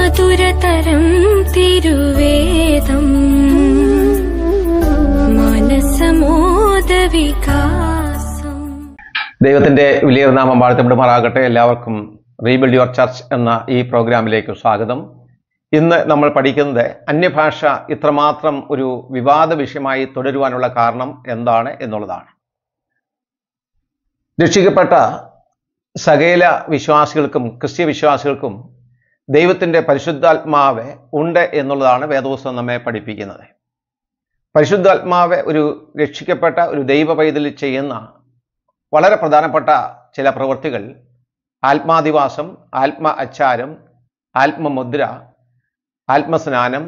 മധുരതരം തിരുവേദം മനസ്സമോദവികാസം. ദൈവത്തിന്റെ വലിയ നാമം വാഴ്ത്തപ്പെടുമാറാകട്ടെ. എല്ലാവർക്കും റീബിൽഡ് യുവർ ചർച്ച് എന്ന ഈ പ്രോഗ്രാമിലേക്ക് സ്വാഗതം. ഇന്ന് നമ്മൾ പഠിക്കുന്നത് അന്യഭാഷ ഇത്രമാത്രം ഒരു വിവാദ വിഷയമായി തുടരുവാനുള്ള കാരണം എന്താണ് എന്നുള്ളതാണ്. രക്ഷിക്കപ്പെട്ട സകല വിശ്വാസികൾക്കും ക്രിസ്ത്യ വിശ്വാസികൾക്കും ദൈവത്തിൻ്റെ പരിശുദ്ധാത്മാവ് ഉണ്ട് എന്നുള്ളതാണ് വേദപുസ്തകം നമ്മെ പഠിപ്പിക്കുന്നത്. പരിശുദ്ധാത്മാവ് ഒരു രക്ഷിക്കപ്പെട്ട ഒരു ദൈവ പൈതൽ ചെയ്യുന്ന വളരെ പ്രധാനപ്പെട്ട ചില പ്രവൃത്തികൾ ആത്മാധിവാസം, ആത്മ അച്ചാരം, ആത്മമുദ്ര, ആത്മസ്നാനം,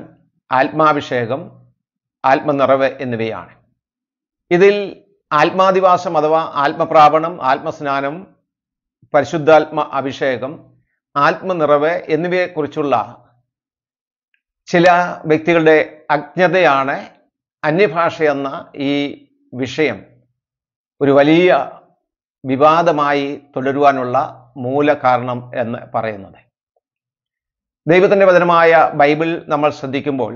ആത്മാഭിഷേകം, ആത്മനിറവ് എന്നിവയാണ്. ഇതിൽ ആത്മാധിവാസം അഥവാ ആത്മപ്രാപണം, ആത്മസ്നാനം, പരിശുദ്ധാത്മ അഭിഷേകം, ആത്മനിറവ് എന്നിവയെക്കുറിച്ചുള്ള ചില വ്യക്തികളുടെ അജ്ഞതയാണ് അന്യഭാഷ എന്ന ഈ വിഷയം ഒരു വലിയ വിവാദമായി തുടരുവാനുള്ള മൂല കാരണം എന്ന് പറയുന്നത്. ദൈവത്തിൻ്റെ വചനമായ ബൈബിൾ നമ്മൾ ശ്രദ്ധിക്കുമ്പോൾ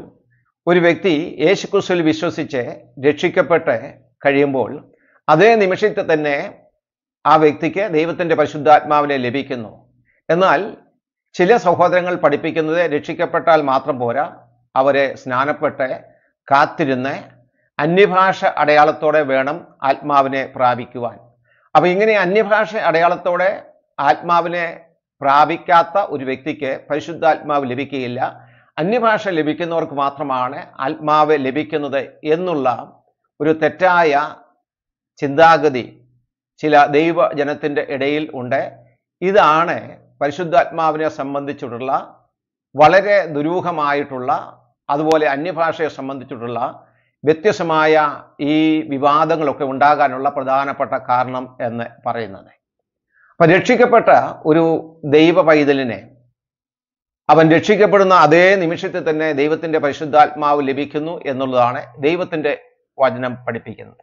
ഒരു വ്യക്തി യേശുക്രിസ്തുവിൽ വിശ്വസിച്ച് രക്ഷിക്കപ്പെട്ട് കഴിയുമ്പോൾ അതേ നിമിഷത്തിൽ തന്നെ ആ വ്യക്തിക്ക് ദൈവത്തിൻ്റെ പരിശുദ്ധാത്മാവിനെ ലഭിക്കുന്നു. എന്നാൽ ചില സഹോദരങ്ങൾ പഠിപ്പിക്കുന്നത് രക്ഷിക്കപ്പെട്ടാൽ മാത്രം പോരാ, അവരെ സ്നാനപ്പെട്ട് കാത്തിരുന്ന് അന്യഭാഷ അടയാളത്തോടെ വേണം ആത്മാവിനെ പ്രാപിക്കുവാൻ. അപ്പോൾ ഇങ്ങനെ അന്യഭാഷ അടയാളത്തോടെ ആത്മാവിനെ പ്രാപിക്കാത്ത ഒരു വ്യക്തിക്ക് പരിശുദ്ധാത്മാവ് ലഭിക്കുകയില്ല. അന്യഭാഷ ലഭിക്കുന്നവർക്ക് മാത്രമാണ് ആത്മാവ് ലഭിക്കുന്നത് എന്നുള്ള ഒരു തെറ്റായ ചിന്താഗതി ചില ദൈവജനത്തിൻ്റെ ഇടയിൽ ഉണ്ട്. ഇതാണ് പരിശുദ്ധാത്മാവിനെ സംബന്ധിച്ചിട്ടുള്ള വളരെ ദുരൂഹമായിട്ടുള്ള, അതുപോലെ അന്യഭാഷയെ സംബന്ധിച്ചിട്ടുള്ള വ്യത്യസ്തമായ ഈ വിവാദങ്ങളൊക്കെ ഉണ്ടാകാനുള്ള പ്രധാനപ്പെട്ട കാരണം എന്ന് പറയുന്നത്. അപ്പം രക്ഷിക്കപ്പെട്ട ഒരു ദൈവ പൈതലിനെ അവൻ രക്ഷിക്കപ്പെടുന്ന അതേ നിമിഷത്തിൽ തന്നെ ദൈവത്തിൻ്റെ പരിശുദ്ധാത്മാവ് ലഭിക്കുന്നു എന്നുള്ളതാണ് ദൈവത്തിൻ്റെ വചനം പഠിപ്പിക്കുന്നത്.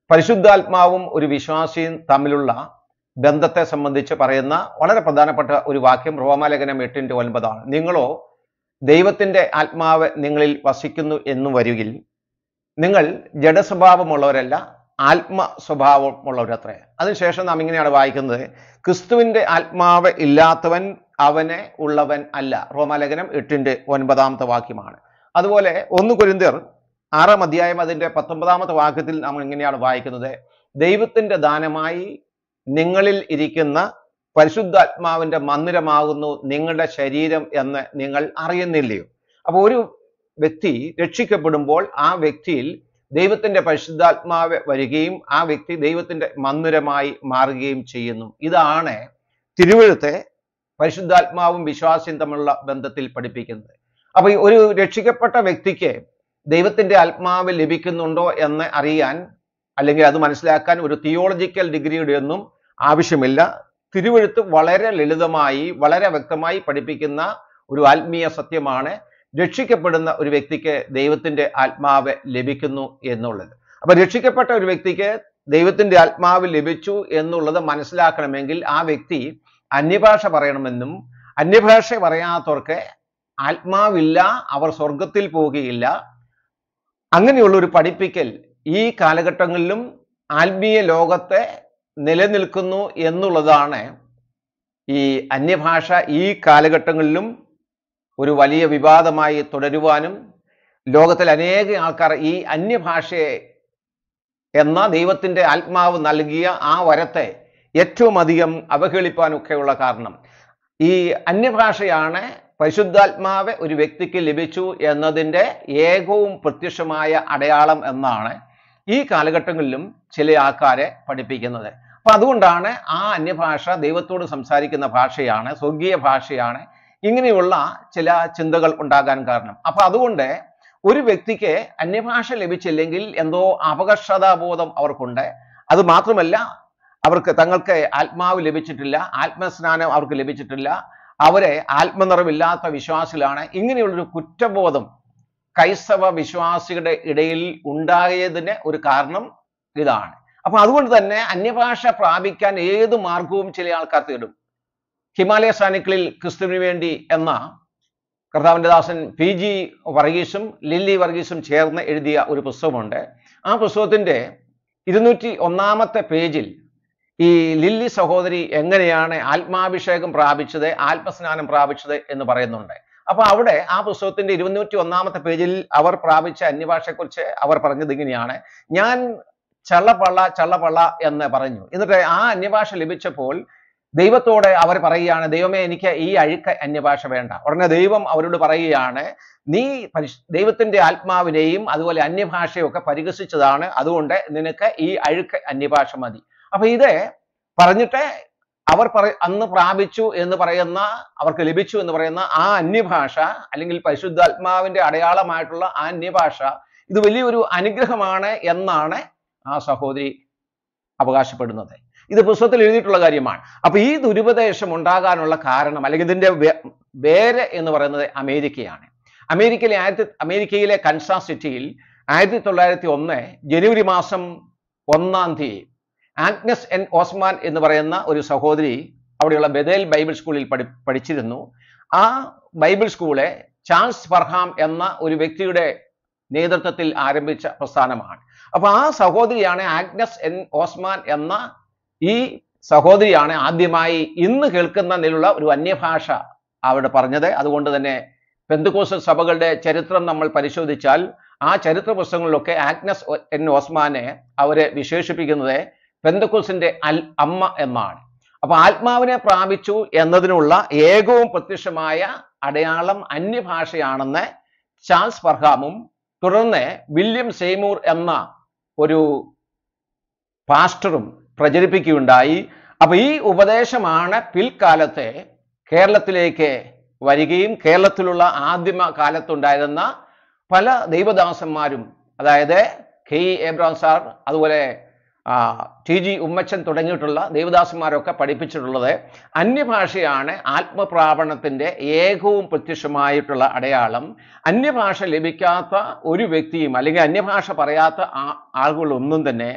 പരിശുദ്ധാത്മാവും ഒരു വിശ്വാസിയും തമ്മിലുള്ള ബന്ധത്തെ സംബന്ധിച്ച് പറയുന്ന വളരെ പ്രധാനപ്പെട്ട ഒരു വാക്യം റോമാലേഖനം 8:9 നിങ്ങളോ ദൈവത്തിൻ്റെ ആത്മാവ് നിങ്ങളിൽ വസിക്കുന്നു എന്നു വരുകിൽ നിങ്ങൾ ജഡസ്വഭാവമുള്ളവരല്ല, ആത്മ സ്വഭാവമുള്ളവരത്രേ. അതിനുശേഷം നാം ഇങ്ങനെയാണ് വായിക്കുന്നത്, ക്രിസ്തുവിൻ്റെ ആത്മാവ് ഇല്ലാത്തവൻ അവനെ ഉള്ളവൻ അല്ല. റോമാലേഖനം 8:9 വാക്യമാണ്. അതുപോലെ 1 കൊരിന്ത്യർ 6 അധ്യായം അതിൻ്റെ 19 വാക്യത്തിൽ നാം ഇങ്ങനെയാണ് വായിക്കുന്നത്, ദൈവത്തിൻ്റെ ദാനമായി നിങ്ങളിൽ ഇരിക്കുന്ന പരിശുദ്ധാത്മാവിൻ്റെ മന്ദിരമാകുന്നു നിങ്ങളുടെ ശരീരം എന്ന് നിങ്ങൾ അറിയുന്നില്ലയോ. അപ്പോൾ ഒരു വ്യക്തി രക്ഷിക്കപ്പെടുമ്പോൾ ആ വ്യക്തിയിൽ ദൈവത്തിൻ്റെ പരിശുദ്ധാത്മാവ് വരികയും ആ വ്യക്തി ദൈവത്തിൻ്റെ മന്ദിരമായി മാറുകയും ചെയ്യുന്നു. ഇതാണ് തിരുവെഴുത്തെ പരിശുദ്ധാത്മാവും വിശ്വാസിയും തമ്മിലുള്ള ബന്ധത്തിൽ പഠിപ്പിക്കുന്നത്. അപ്പോൾ ഒരു രക്ഷിക്കപ്പെട്ട വ്യക്തിക്ക് ദൈവത്തിൻ്റെ ആത്മാവ് ലഭിക്കുന്നുണ്ടോ എന്ന് അറിയാൻ അല്ലെങ്കിൽ അത് മനസ്സിലാക്കാൻ ഒരു തിയോളജിക്കൽ ഡിഗ്രിയുടെ ഒന്നും ആവശ്യമില്ല. തിരുവെഴുത്ത് വളരെ ലളിതമായി വളരെ വ്യക്തമായി പഠിപ്പിക്കുന്ന ഒരു ആത്മീയ സത്യമാണ് രക്ഷിക്കപ്പെടുന്ന ഒരു വ്യക്തിക്ക് ദൈവത്തിൻ്റെ ആത്മാവ് ലഭിക്കുന്നു എന്നുള്ളത്. അപ്പൊ രക്ഷിക്കപ്പെട്ട ഒരു വ്യക്തിക്ക് ദൈവത്തിൻ്റെ ആത്മാവ് ലഭിച്ചു എന്നുള്ളത് മനസ്സിലാക്കണമെങ്കിൽ ആ വ്യക്തി അന്യഭാഷ പറയണമെന്നും അന്യഭാഷ പറയാത്തവർക്ക് ആത്മാവില്ല, അവർ സ്വർഗത്തിൽ പോവുകയില്ല, അങ്ങനെയുള്ള ഒരു പഠിപ്പിക്കൽ ഈ കാലഘട്ടങ്ങളിലും ആത്മീയ ലോകത്തെ നിലനിൽക്കുന്നു എന്നുള്ളതാണ് ഈ അന്യഭാഷ ഈ കാലഘട്ടങ്ങളിലും ഒരു വലിയ വിവാദമായി തുടരുവാനും ലോകത്തിൽ അനേക ആൾക്കാർ ഈ അന്യഭാഷയെ എന്ന ദൈവത്തിൻ്റെ ആത്മാവ് നൽകിയ ആ വരത്തെ ഏറ്റവും അധികം അവഹേളിപ്പാനൊക്കെയുള്ള കാരണം ഈ അന്യഭാഷയാണ് പരിശുദ്ധാത്മാവ് ഒരു വ്യക്തിക്ക് ലഭിച്ചു എന്നതിൻ്റെ ഏകവും പ്രത്യക്ഷമായ അടയാളം എന്നാണ് ഈ കാലഘട്ടങ്ങളിലും ചില ആൾക്കാരെ പഠിപ്പിക്കുന്നത്. അപ്പം അതുകൊണ്ടാണ് ആ അന്യഭാഷ ദൈവത്തോട് സംസാരിക്കുന്ന ഭാഷയാണ്, സ്വർഗീയ ഭാഷയാണ്, ഇങ്ങനെയുള്ള ചില ചിന്തകൾ ഉണ്ടാകാൻ കാരണം. അപ്പം അതുകൊണ്ട് ഒരു വ്യക്തിക്ക് അന്യഭാഷ ലഭിച്ചില്ലെങ്കിൽ എന്തോ അപകർഷതാബോധം അവർക്കുണ്ട്. അത് മാത്രമല്ല, അവർക്ക് തങ്ങൾക്ക് ആത്മാവ് ലഭിച്ചിട്ടില്ല, ആത്മസ്നാനം അവർക്ക് ലഭിച്ചിട്ടില്ല, അവരെ ആത്മനിറവില്ലാത്ത വിശ്വാസികളാണ്. ഇങ്ങനെയുള്ളൊരു കുറ്റബോധം ക്രൈസ്തവ വിശ്വാസികളുടെ ഇടയിൽ ഉണ്ടായതിന് ഒരു കാരണം ഇതാണ്. അപ്പൊ അതുകൊണ്ട് തന്നെ അന്യഭാഷ പ്രാപിക്കാൻ ഏത് മാർഗവും ചില ആൾക്കാർ തേടും. ഹിമാലയ സാനുക്കളിൽ ക്രിസ്തുവിന് വേണ്ടി എന്ന കർത്താവിൻ്റെ ദാസൻ PG വർഗീസും ലില്ലി വർഗീസും ചേർന്ന് എഴുതിയ ഒരു പുസ്തകമുണ്ട്. ആ പുസ്തകത്തിൻ്റെ 201 പേജിൽ ഈ ലില്ലി സഹോദരി എങ്ങനെയാണ് ആത്മാഭിഷേകം പ്രാപിച്ചത്, ആത്മസ്നാനം പ്രാപിച്ചത് എന്ന് പറയുന്നുണ്ട്. അപ്പൊ അവിടെ ആ പുസ്തകത്തിന്റെ 201 പേജിൽ അവർ പ്രാപിച്ച അന്യഭാഷയെക്കുറിച്ച് അവർ പറഞ്ഞത് ഇങ്ങനെയാണ്: ഞാൻ ചള്ളപ്പള്ള എന്ന് പറഞ്ഞു. എന്നിട്ട് ആ അന്യഭാഷ ലഭിച്ചപ്പോൾ ദൈവത്തോടെ അവർ പറയുകയാണ്, ദൈവമേ, എനിക്ക് ഈ അഴുക്ക അന്യഭാഷ വേണ്ട. ഉടനെ ദൈവം അവരോട് പറയുകയാണ്, നീ ദൈവത്തിന്റെ ആത്മാവിനെയും അതുപോലെ അന്യഭാഷയും ഒക്കെ പരിഹസിച്ചതാണ്, അതുകൊണ്ട് നിനക്ക് ഈ അഴുക്ക അന്യഭാഷ മതി. അപ്പൊ ഇത് പറഞ്ഞിട്ട് അവർ അന്ന് പ്രാപിച്ചു എന്ന് പറയുന്ന, അവർക്ക് ലഭിച്ചു എന്ന് പറയുന്ന ആ അന്യഭാഷ, അല്ലെങ്കിൽ പരിശുദ്ധാത്മാവിന്റെ അടയാളമായിട്ടുള്ള ആ അന്യഭാഷ, ഇത് വലിയൊരു അനുഗ്രഹമാണ് എന്നാണ് ആ സഹോദരി അവകാശപ്പെടുന്നത്. ഇത് പുസ്തകത്തിൽ എഴുതിയിട്ടുള്ള കാര്യമാണ്. അപ്പൊ ഈ ദുരുപദേശം ഉണ്ടാകാനുള്ള കാരണം, അല്ലെങ്കിൽ ഇതിന്റെ വേര് എന്ന് പറയുന്നത് അമേരിക്കയാണ്. അമേരിക്കയിലെ കൻസാസ് സിറ്റിയിൽ 1901 ജനുവരി മാസം 1-ാം തീയതി ആഗ്നസ് എൻ ഓസ്മാൻ എന്ന് പറയുന്ന ഒരു സഹോദരി അവിടെയുള്ള ബഥേൽ ബൈബിൾ സ്കൂളിൽ പഠിച്ചിരുന്നു. ആ ബൈബിൾ സ്കൂള് ചാൾസ് ഫർഹാം എന്ന ഒരു വ്യക്തിയുടെ നേതൃത്വത്തിൽ ആരംഭിച്ച പ്രസ്ഥാനമാണ്. അപ്പൊ ആ സഹോദരിയാണ്, ആഗ്നസ് എൻ ഓസ്മാൻ എന്ന ഈ സഹോദരിയാണ് ആദ്യമായി ഇന്ന് കേൾക്കുന്ന നിലയിലുള്ള ഒരു അന്യഭാഷ അവിടെ പറഞ്ഞത്. അതുകൊണ്ട് തന്നെ പെന്തക്കോസ്തൽ സഭകളുടെ ചരിത്രം നമ്മൾ പരിശോധിച്ചാൽ ആ ചരിത്ര പുസ്തകങ്ങളിലൊക്കെ ആഗ്നസ് എൻ ഓസ്മാനെ അവരെ വിശേഷിപ്പിക്കുന്നത് പെന്തക്കോസ്തിന്റെ അമ്മ എന്നാണ്. അപ്പൊ ആത്മാവിനെ പ്രാപിച്ചു എന്നതിനുള്ള ഏകവും പ്രത്യക്ഷമായ അടയാളം അന്യഭാഷയാണെന്ന് ചാൾസ് ഫർഹാമും തുടർന്ന് വില്യം സെയ്മൂർ എന്ന ഒരു പാസ്റ്ററും പ്രചരിപ്പിക്കുകയുണ്ടായി. അപ്പൊ ഈ ഉപദേശമാണ് പിൽക്കാലത്തെ കേരളത്തിലേക്ക് വരികയും കേരളത്തിലുള്ള ആദിമ കാലത്തുണ്ടായിരുന്ന പല ദൈവദാസന്മാരും, അതായത് KE എബ്രഹാം സാർ, അതുപോലെ TG ഉമ്മച്ചൻ തുടങ്ങിയിട്ടുള്ള ദൈവദാസന്മാരൊക്കെ പഠിപ്പിച്ചിട്ടുള്ളത് അന്യഭാഷയാണ് ആത്മപ്രാപണത്തിന്റെ ഏകവും പ്രത്യക്ഷമായിട്ടുള്ള അടയാളം. അന്യഭാഷ ലഭിക്കാത്ത ഒരു വ്യക്തിയും, അല്ലെങ്കിൽ അന്യഭാഷ പറയാത്ത ആളുകളൊന്നും തന്നെ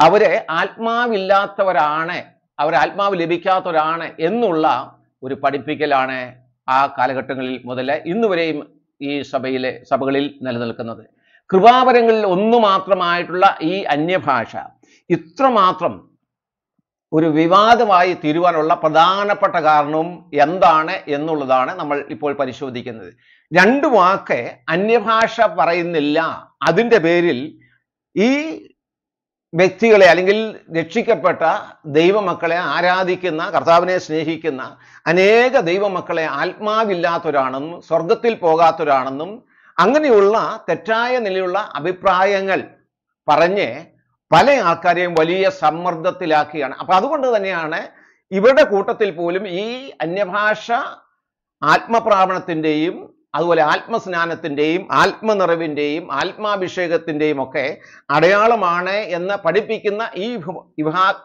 അവരെ ആത്മാവില്ലാത്തവരാണ്, അവർ ആത്മാവ് ലഭിക്കാത്തവരാണ് എന്നുള്ള ഒരു പഠിപ്പിക്കലാണ് ആ കാലഘട്ടങ്ങളിൽ മുതൽ ഇന്നുവരെയും ഈ സഭകളിൽ നിലനിൽക്കുന്നത്. കൃപാവരങ്ങളിൽ ഒന്നു മാത്രമായിട്ടുള്ള ഈ അന്യഭാഷ ഇത്രമാത്രം ഒരു വിവാദമായി തീരുവാനുള്ള പ്രധാനപ്പെട്ട കാരണവും എന്താണ് എന്നുള്ളതാണ് നമ്മൾ ഇപ്പോൾ പരിശോധിക്കുന്നത്. 2 വാക്ക് അന്യഭാഷ പറയുന്നില്ല, അതിൻ്റെ പേരിൽ ഈ വ്യക്തികളെ, അല്ലെങ്കിൽ രക്ഷിക്കപ്പെട്ട ദൈവമക്കളെ ആരാധിക്കുന്ന, കർത്താവിനെ സ്നേഹിക്കുന്ന അനേക ദൈവമക്കളെ ആത്മാവില്ലാത്തവരാണെന്നും സ്വർഗത്തിൽ പോകാത്തവരാണെന്നും അങ്ങനെയുള്ള തെറ്റായ നിലയിലുള്ള അഭിപ്രായങ്ങൾ പറഞ്ഞ് പല ആൾക്കാരെയും വലിയ സമ്മർദ്ദത്തിലാക്കിയാണ്. അപ്പൊ അതുകൊണ്ട് തന്നെയാണ് ഇവരുടെ കൂട്ടത്തിൽ പോലും ഈ അന്യഭാഷ ആത്മപ്രാപണത്തിൻ്റെയും അതുപോലെ ആത്മസ്നാനത്തിൻ്റെയും ആത്മനിറവിൻ്റെയും ആത്മാഭിഷേകത്തിൻ്റെയും ഒക്കെ അടയാളമാണ് എന്ന് പഠിപ്പിക്കുന്ന ഈ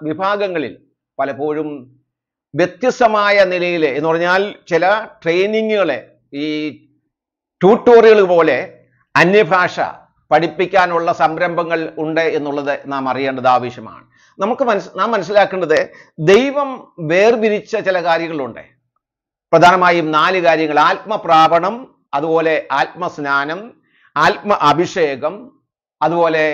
വിഭാഗങ്ങളിൽ പലപ്പോഴും വ്യത്യസ്തമായ നിലയിൽ, എന്ന് പറഞ്ഞാൽ ചില ട്രെയിനിങ്ങുകളെ, ഈ ട്യൂട്ടോറിയൽ പോലെ അന്യഭാഷ പഠിപ്പിക്കാനുള്ള സംരംഭങ്ങൾ ഉണ്ട് എന്നുള്ളത് നാം അറിയേണ്ടത് ആവശ്യമാണ്. നാം മനസ്സിലാക്കേണ്ടത് ദൈവം വേർതിരിച്ച ചില കാര്യങ്ങളുണ്ട്. പ്രധാനമായും 4 കാര്യങ്ങൾ: ആത്മപ്രാപണം, അതുപോലെ ആത്മസ്നാനം, ആത്മ അഭിഷേകം, അതുപോലെ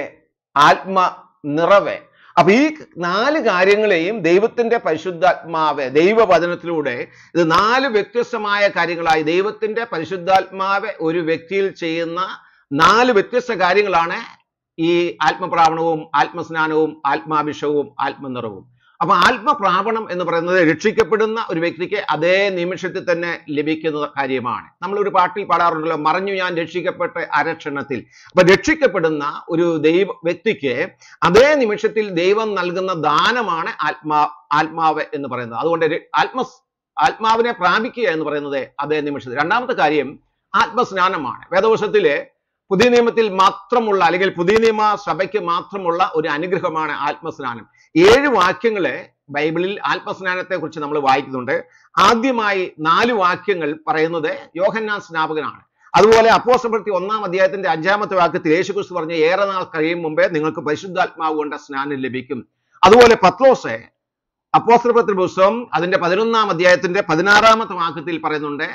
ആത്മനിറവ്. അപ്പൊ ഈ 4 കാര്യങ്ങളെയും ദൈവത്തിന്റെ പരിശുദ്ധാത്മാവ് ദൈവവചനത്തിലൂടെ, ഇത് 4 വ്യത്യസ്തമായ കാര്യങ്ങളായി ദൈവത്തിന്റെ പരിശുദ്ധാത്മാവ് ഒരു വ്യക്തിയിൽ ചെയ്യുന്ന 4 വ്യത്യസ്ത കാര്യങ്ങളാണ് ഈ ആത്മപ്രാപണവും ആത്മസ്നാനവും ആത്മാഭിഷേകവും ആത്മനിറവും. അപ്പൊ ആത്മപ്രാപണം എന്ന് പറയുന്നത് രക്ഷിക്കപ്പെടുന്ന ഒരു വ്യക്തിക്ക് അതേ നിമിഷത്തിൽ തന്നെ ലഭിക്കുന്ന കാര്യമാണ്. നമ്മളൊരു പാട്ടിൽ പാടാറുണ്ടല്ലോ, മറഞ്ഞു ഞാൻ രക്ഷിക്കപ്പെട്ട അരക്ഷണത്തിൽ. അപ്പൊ രക്ഷിക്കപ്പെടുന്ന ഒരു വ്യക്തിക്ക് അതേ നിമിഷത്തിൽ ദൈവം നൽകുന്ന ദാനമാണ് ആത്മാവ് എന്ന് പറയുന്നത്. അതുകൊണ്ട് ആത്മാവിനെ പ്രാപിക്കുക എന്ന് പറയുന്നത് അതേ നിമിഷത്തിൽ. രണ്ടാമത്തെ കാര്യം ആത്മസ്നാനമാണ്. വേദവശത്തിലെ പുതിയ നിയമത്തിൽ മാത്രമുള്ള, അല്ലെങ്കിൽ പുതിയ നിയമ സഭയ്ക്ക് മാത്രമുള്ള ഒരു അനുഗ്രഹമാണ് ആത്മസ്നാനം. 7 വാക്യങ്ങള് ബൈബിളിൽ ആത്മസ്നാനത്തെ കുറിച്ച് നമ്മൾ വായിക്കുന്നുണ്ട്. ആദ്യമായി 4 വാക്യങ്ങൾ പറയുന്നത് യോഹന്നാൻ സ്നാപകനാണ്. അതുപോലെ അപ്പോസ്തലപ്രവൃത്തി 1-ാം അധ്യായത്തിന്റെ 5-ാമത്തെ വാക്യത്തിൽ യേശുക്രിസ്തു പറഞ്ഞ, ഏറെ നാൾ കഴിയും മുമ്പേ നിങ്ങൾക്ക് പരിശുദ്ധാത്മാവ് കൊണ്ട് സ്നാനം ലഭിക്കും. അതുപോലെ പത്രോസ് അപ്പോസ്തലപ്രവൃത്തി പുസ്തകം അതിന്റെ 11-ാം അധ്യായത്തിന്റെ 16-ാമത്തെ വാക്യത്തിൽ പറയുന്നുണ്ട്,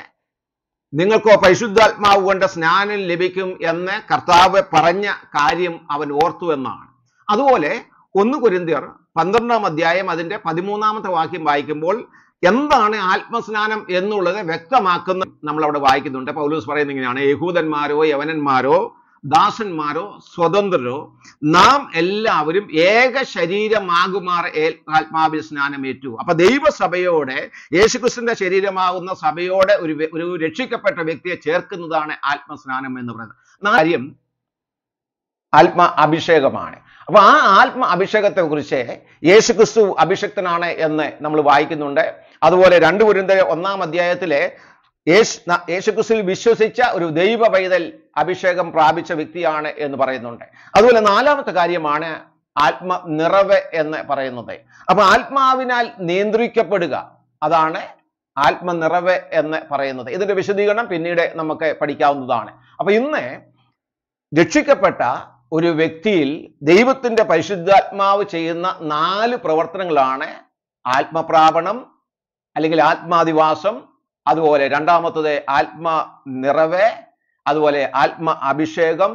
നിങ്ങൾക്കോ പരിശുദ്ധാത്മാവ് കൊണ്ട് സ്നാനം ലഭിക്കും എന്ന് കർത്താവ് പറഞ്ഞ കാര്യം അവൻ ഓർത്തു എന്നാണ്. അതുപോലെ 1 കൊരിന്ത്യർ 12-ാം അധ്യായം അതിന്റെ 13-ാമത്തെ വാക്യം വായിക്കുമ്പോൾ എന്താണ് ആത്മസ്നാനം എന്നുള്ളത് വ്യക്തമാക്കുന്ന നമ്മൾ അവിടെ വായിക്കുന്നുണ്ട്. പൗലോസ് പറയുന്നത് ഇങ്ങനെയാണ്: യഹൂദന്മാരോ യവനന്മാരോ ദാസന്മാരോ സ്വതന്ത്രരോ നാം എല്ലാവരും ഏക ശരീരമാകുമാർ ആത്മാവിൽ സ്നാനമേറ്റു. അപ്പൊ ദൈവസഭയോടെ, യേശുക്രിസ്തുവിന്റെ ശരീരമാകുന്ന സഭയോടെ ഒരു രക്ഷിക്കപ്പെട്ട വ്യക്തിയെ ചേർക്കുന്നതാണ് ആത്മസ്നാനം എന്ന് പറയുന്നത്. കാര്യം ആത്മ അഭിഷേകമാണ്. അപ്പൊ ആ ആത്മ അഭിഷേകത്തെ കുറിച്ച് യേശുക്രിസ്തു അഭിഷക്തനാണ് എന്ന് നമ്മൾ വായിക്കുന്നുണ്ട്. അതുപോലെ 2 കൊരിന്ത്യർ 1-ാം അധ്യായത്തിലെ യേശുക്രിസ്തുവിൽ വിശ്വസിച്ച ഒരു ദൈവ പൈതൽ അഭിഷേകം പ്രാപിച്ച വ്യക്തിയാണ് എന്ന് പറയുന്നുണ്ട്. അതുപോലെ 4-ാമത്തെ കാര്യമാണ് ആത്മ നിറവ് എന്ന് പറയുന്നത്. അപ്പൊ ആത്മാവിനാൽ നിയന്ത്രിക്കപ്പെടുക, അതാണ് ആത്മനിറവ് എന്ന് പറയുന്നത്. ഇതിന്റെ വിശദീകരണം പിന്നീട് നമുക്ക് പഠിക്കാവുന്നതാണ്. അപ്പൊ ഇന്ന് രക്ഷിക്കപ്പെട്ട ഒരു വ്യക്തിയിൽ ദൈവത്തിന്റെ പരിശുദ്ധാത്മാവ് ചെയ്യുന്ന 4 പ്രവർത്തനങ്ങളാണ് ആത്മപ്രാപണം അല്ലെങ്കിൽ ആത്മാധിവാസം, അതുപോലെ 2-ാമത്തത് ആത്മ നിറവ്, അതുപോലെ ആത്മ അഭിഷേകം,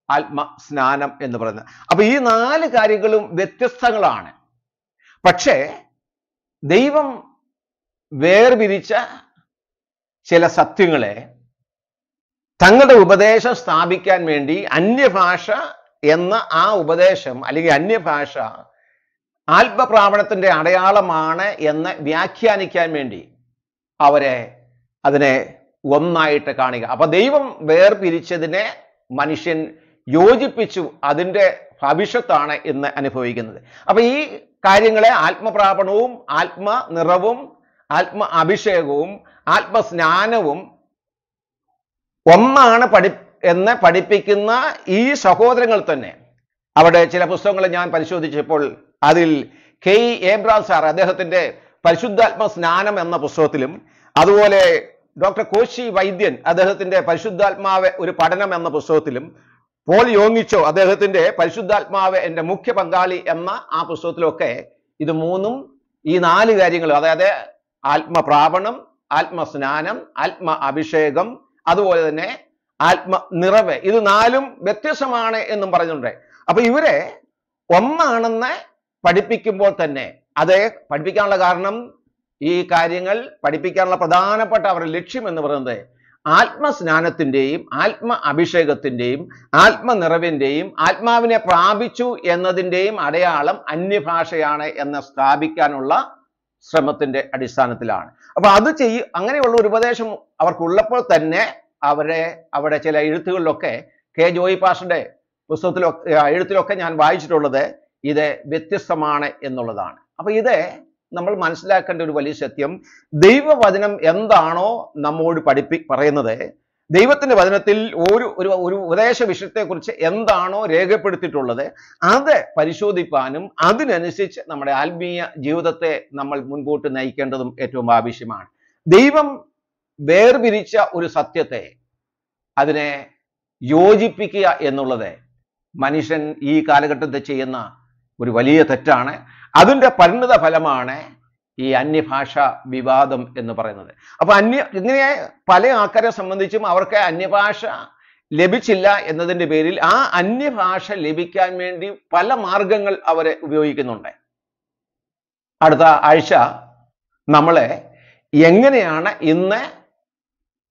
ആത്മ സ്നാനം എന്ന് പറയുന്നത്. അപ്പൊ ഈ 4 കാര്യങ്ങളും വ്യത്യസ്തങ്ങളാണ്. പക്ഷേ ദൈവം വേർപിരിച്ച ചില സത്യങ്ങളെ തങ്ങളുടെ ഉപദേശം സ്ഥാപിക്കാൻ വേണ്ടി അന്യഭാഷ എന്ന ആ ഉപദേശം അല്ലെങ്കിൽ അന്യഭാഷ ആത്മപ്രാപണത്തിന്റെ അടയാളമാണ് എന്ന് വ്യാഖ്യാനിക്കാൻ വേണ്ടി അതിനെ ഒന്നായിട്ട് കാണുക. അപ്പൊ ദൈവം വേർപിരിച്ചതിനെ മനുഷ്യൻ യോജിപ്പിച്ചു, അതിൻ്റെ ഭവിഷ്യത്താണ് ഇന്ന് അനുഭവിക്കുന്നത്. അപ്പൊ ഈ കാര്യങ്ങളെ ആത്മപ്രാപണവും ആത്മ നിറവും ആത്മ അഭിഷേകവും ആത്മസ്നാനവും ഒന്നാണ് എന്ന് പഠിപ്പിക്കുന്ന ഈ സഹോദരങ്ങൾ തന്നെ, അവിടെ ചില പുസ്തകങ്ങൾ ഞാൻ പരിശോധിച്ചപ്പോൾ അതിൽ കെ ഏബ്രാം സാർ അദ്ദേഹത്തിന്റെ പരിശുദ്ധാത്മ സ്നാനം എന്ന പുസ്തകത്തിലും, അതുപോലെ ഡോക്ടർ കോശി വൈദ്യൻ അദ്ദേഹത്തിന്റെ പരിശുദ്ധാത്മാവ് ഒരു പഠനം എന്ന പുസ്തകത്തിലും, പോൾ യോങ്ങിച്ചോ അദ്ദേഹത്തിന്റെ പരിശുദ്ധാത്മാവ് എൻ്റെ മുഖ്യ പങ്കാളി എന്ന ആ പുസ്തകത്തിലൊക്കെ ഇത് മൂന്നും ഈ 4 കാര്യങ്ങളും, അതായത് ആത്മപ്രാപണം, ആത്മസ്നാനം, ആത്മ അഭിഷേകം, അതുപോലെ തന്നെ ആത്മ നിറവ്, ഇത് 4ഉം വ്യത്യസ്തമാണ് എന്നും പറഞ്ഞിട്ടുണ്ട്. അപ്പൊ ഇവരെ ഒന്നാണെന്ന് പഠിപ്പിക്കുമ്പോൾ തന്നെ, അത് പഠിപ്പിക്കാനുള്ള കാരണം, ഈ കാര്യങ്ങൾ പഠിപ്പിക്കാനുള്ള പ്രധാനപ്പെട്ട അവരുടെ ലക്ഷ്യം എന്ന് പറയുന്നത് ആത്മസ്നാനത്തിന്റെയും ആത്മ അഭിഷേകത്തിന്റെയും ആത്മനിറവിന്റെയും ആത്മാവിനെ പ്രാപിച്ചു എന്നതിൻ്റെയും അടയാളം അന്യഭാഷയാണ് എന്ന് സ്ഥാപിക്കാനുള്ള ശ്രമത്തിന്റെ അടിസ്ഥാനത്തിലാണ്. അപ്പൊ അത് അങ്ങനെയുള്ള ഒരു ഉപദേശം അവർക്കുള്ളപ്പോൾ തന്നെ അവിടെ ചില എഴുത്തുകളിലൊക്കെ, കെ ജോയി പാസ്റ്ററുടെ എഴുത്തിലൊക്കെ ഞാൻ വായിച്ചിട്ടുള്ളത് ഇത് വ്യത്യസ്തമാണ് എന്നുള്ളതാണ്. അപ്പൊ ഇത് നമ്മൾ മനസ്സിലാക്കേണ്ട ഒരു വലിയ സത്യം, ദൈവവചനം എന്താണോ നമ്മോട് പറയുന്നത്, ദൈവത്തിന്റെ വചനത്തിൽ ഒരു ഉപദേശ വിഷയത്തെക്കുറിച്ച് എന്താണോ രേഖപ്പെടുത്തിയിട്ടുള്ളത് അത് പരിശോധിപ്പാനും അതിനനുസരിച്ച് നമ്മുടെ ആത്മീയ ജീവിതത്തെ നമ്മൾ മുൻപോട്ട് നയിക്കേണ്ടതും ഏറ്റവും ആവശ്യമാണ്. ദൈവം വേർപിരിച്ച ഒരു സത്യത്തെ അതിനെ യോജിപ്പിക്കുക എന്നുള്ളത് മനുഷ്യൻ ഈ കാലഘട്ടത്തിൽ ചെയ്യുന്ന ഒരു വലിയ തെറ്റാണ്. അതിൻ്റെ പരിണിത ഫലമാണ് ഈ അന്യഭാഷ വിവാദം എന്ന് പറയുന്നത്. അപ്പൊ ഇങ്ങനെ പല ആൾക്കാരെ സംബന്ധിച്ചും അവർക്ക് അന്യഭാഷ ലഭിച്ചില്ല എന്നതിൻ്റെ പേരിൽ ആ അന്യഭാഷ ലഭിക്കാൻ വേണ്ടി പല മാർഗങ്ങൾ അവർ ഉപയോഗിക്കുന്നുണ്ട്. അടുത്ത ആഴ്ച നമ്മളെ എങ്ങനെയാണ് ഇന്ന്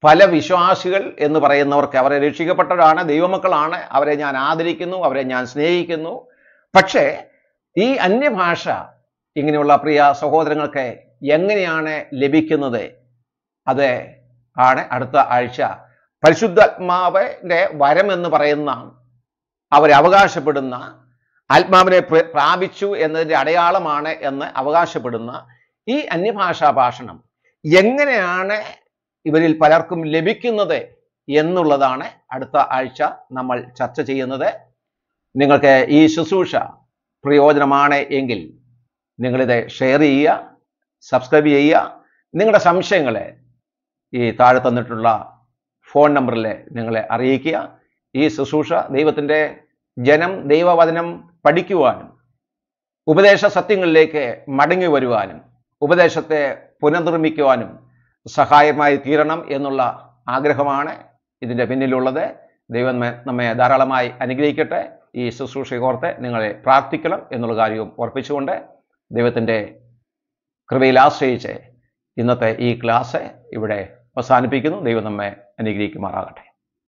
പല വിശ്വാസികൾ എന്ന് പറയുന്നവർക്ക്, അവരെ രക്ഷിക്കപ്പെട്ടവരാണ്, ദൈവമക്കളാണ്, അവരെ ഞാൻ ആദരിക്കുന്നു, അവരെ ഞാൻ സ്നേഹിക്കുന്നു, പക്ഷേ ഈ അന്യഭാഷ ഇങ്ങനെയുള്ള പ്രിയ സഹോദരങ്ങൾക്ക് എങ്ങനെയാണ് ലഭിക്കുന്നത്, അത് ആണ് അടുത്ത ആഴ്ച പരിശുദ്ധാത്മാവിന്റെ വരം എന്ന് പറയുന്ന അവരവകാശപ്പെടുന്ന, ആത്മാവിനെ പ്രാപിച്ചു എന്നതിൻ്റെ അടയാളമാണ് എന്ന് അവകാശപ്പെടുന്ന ഈ അന്യഭാഷാ ഭാഷണം എങ്ങനെയാണ് ഇവരിൽ പലർക്കും ലഭിക്കുന്നത് എന്നുള്ളതാണ് അടുത്ത ആഴ്ച നമ്മൾ ചർച്ച ചെയ്യുന്നത്. നിങ്ങൾക്ക് ഈ ശുശ്രൂഷ പ്രയോജനമാണ് എങ്കിൽ നിങ്ങളിത് ഷെയർ ചെയ്യുക, സബ്സ്ക്രൈബ് ചെയ്യുക. നിങ്ങളുടെ സംശയങ്ങളെ ഈ താഴെ തന്നിട്ടുള്ള ഫോൺ നമ്പറിൽ നിങ്ങളെ അറിയിക്കുക. ഈ ശുശ്രൂഷ ദൈവത്തിൻ്റെ ജനം ദൈവവചനം പഠിക്കുവാനും ഉപദേശ സത്യങ്ങളിലേക്ക് മടങ്ങി വരുവാനും ഉപദേശത്തെ പുനർനിർമ്മിക്കുവാനും സഹായമായി തീരണം എന്നുള്ള ആഗ്രഹമാണ് ഇതിൻ്റെ പിന്നിലുള്ളത്. ദൈവം നമ്മെ ധാരാളമായി അനുഗ്രഹിക്കട്ടെ. ഈ ശുശ്രൂഷയോർത്ത് നിങ്ങളെ പ്രാർത്ഥിക്കണം എന്നുള്ള കാര്യവും ഓർപ്പിച്ചുകൊണ്ട് ദൈവത്തിൻ്റെ കൃപയിൽ ആശ്രയിച്ച് ഇന്നത്തെ ഈ ക്ലാസ് ഇവിടെ അവസാനിപ്പിക്കുന്നു. ദൈവം നമ്മെ അനുഗ്രഹിക്കുമാറാകട്ടെ.